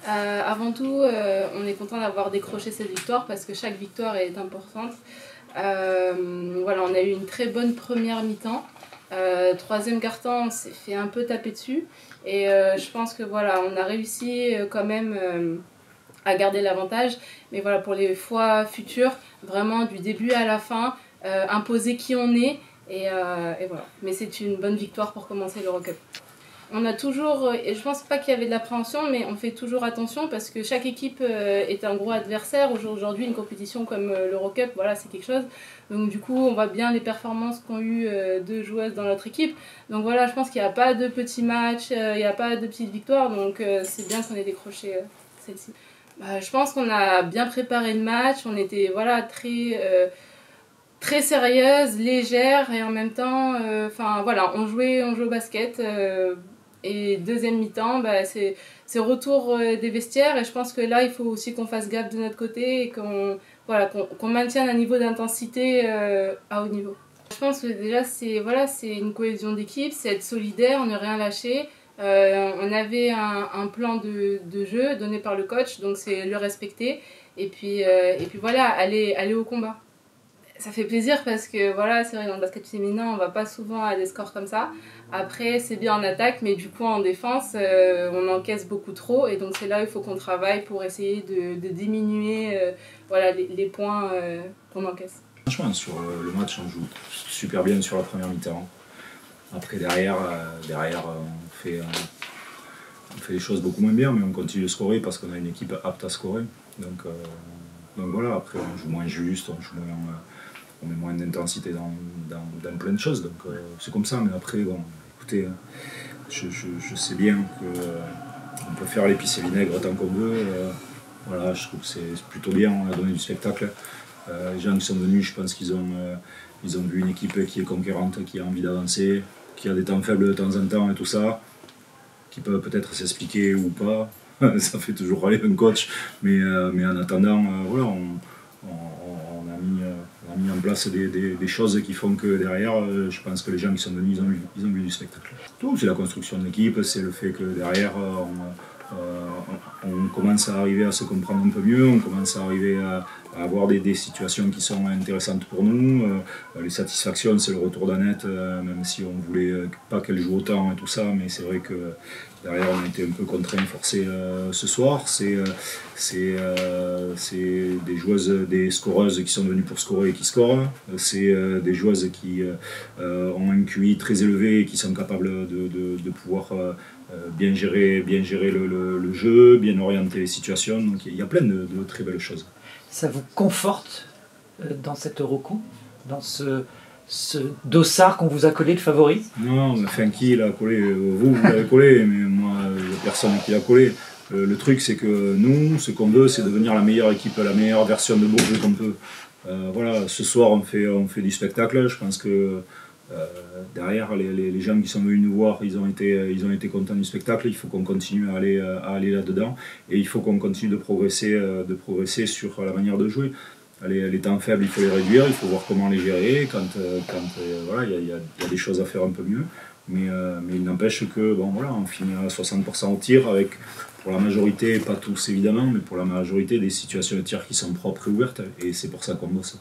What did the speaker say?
Avant tout, on est content d'avoir décroché cette victoire parce que chaque victoire est importante. Voilà, on a eu une très bonne première mi-temps. Troisième quart-temps, on s'est fait un peu taper dessus. Et je pense que voilà, on a réussi quand même à garder l'avantage. Mais voilà, pour les fois futures, vraiment du début à la fin, imposer qui on est. Et voilà. Mais c'est une bonne victoire pour commencer l'Eurocup. On a toujours, et je pense pas qu'il y avait de l'appréhension, mais on fait toujours attention parce que chaque équipe est un gros adversaire. Aujourd'hui, une compétition comme l'Eurocup, voilà, c'est quelque chose. Donc du coup, on voit bien les performances qu'ont eu deux joueuses dans notre équipe. Donc voilà, je pense qu'il n'y a pas de petits matchs, il n'y a pas de petites victoires, donc c'est bien qu'on ait décroché celle-ci. Je pense qu'on a bien préparé le match, on était voilà, très sérieuse, légère et en même temps, voilà, on jouait au basket. Et deuxième mi-temps, c'est retour des vestiaires et je pense que là, il faut aussi qu'on fasse gaffe de notre côté et qu'on maintienne un niveau d'intensité à haut niveau. Je pense que déjà, c'est une cohésion d'équipe, c'est être solidaire, ne rien lâcher. On avait un plan de jeu donné par le coach, donc c'est le respecter et puis voilà, aller au combat. Ça fait plaisir parce que voilà, c'est vrai, dans le basket féminin, on va pas souvent à des scores comme ça. Après, c'est bien en attaque, mais du coup, en défense, on encaisse beaucoup trop. Et donc, c'est là où il faut qu'on travaille pour essayer de diminuer voilà, les points qu'on encaisse. Franchement, sur le match, on joue super bien sur la première mi-temps. Après, derrière on fait les choses beaucoup moins bien, mais on continue de scorer parce qu'on a une équipe apte à scorer. Donc voilà, après, on joue moins juste, on met moins d'intensité dans plein de choses, donc c'est comme ça. Mais après, bon, écoutez, je sais bien qu'on peut faire l'épice et vinaigre tant qu'on veut. Voilà, je trouve que c'est plutôt bien, on a donné du spectacle. Les gens qui sont venus, je pense qu'ils ont vu une équipe qui est conquérante, qui a envie d'avancer, qui a des temps faibles de temps en temps et tout ça, qui peuvent peut-être s'expliquer ou pas. Ça fait toujours râler un coach, mais en attendant, voilà, on a mis en place des choses qui font que derrière, je pense que les gens qui sont venus, ils ont vu du spectacle. Tout, c'est la construction de l'équipe, c'est le fait que derrière, on commence à arriver à se comprendre un peu mieux, on commence à arriver à avoir des situations qui sont intéressantes pour nous. Les satisfactions, c'est le retour d'Annette, même si on voulait pas qu'elle joue autant et tout ça, mais c'est vrai que derrière on a été un peu contraints, forcés ce soir. C'est des joueuses, des scoreuses qui sont venues pour scorer et qui scorent. C'est des joueuses qui ont un QI très élevé et qui sont capables de pouvoir bien gérer le jeu, bien orienter les situations. Donc il y a plein de très belles choses. Ça vous conforte dans cette Eurocoupe, dans ce dossard qu'on vous a collé de favori? Non, enfin qui l'a collé? Vous l'avez collé, mais moi, il n'y a personne qui l'a collé. Le truc, c'est que nous, ce qu'on veut, c'est devenir la meilleure équipe, la meilleure version de Bourges qu'on peut. Voilà, ce soir, on fait du spectacle. Je pense que derrière, les gens qui sont venus nous voir, ils ont été contents du spectacle. Il faut qu'on continue à aller là-dedans. Et il faut qu'on continue de progresser sur la manière de jouer. Les temps faibles, il faut les réduire, il faut voir comment les gérer. Voilà, il y a des choses à faire un peu mieux. Mais il n'empêche que bon, voilà, on finit à 60% au tir avec, pour la majorité, pas tous évidemment, mais pour la majorité des situations de tir qui sont propres et ouvertes. Et c'est pour ça qu'on bosse.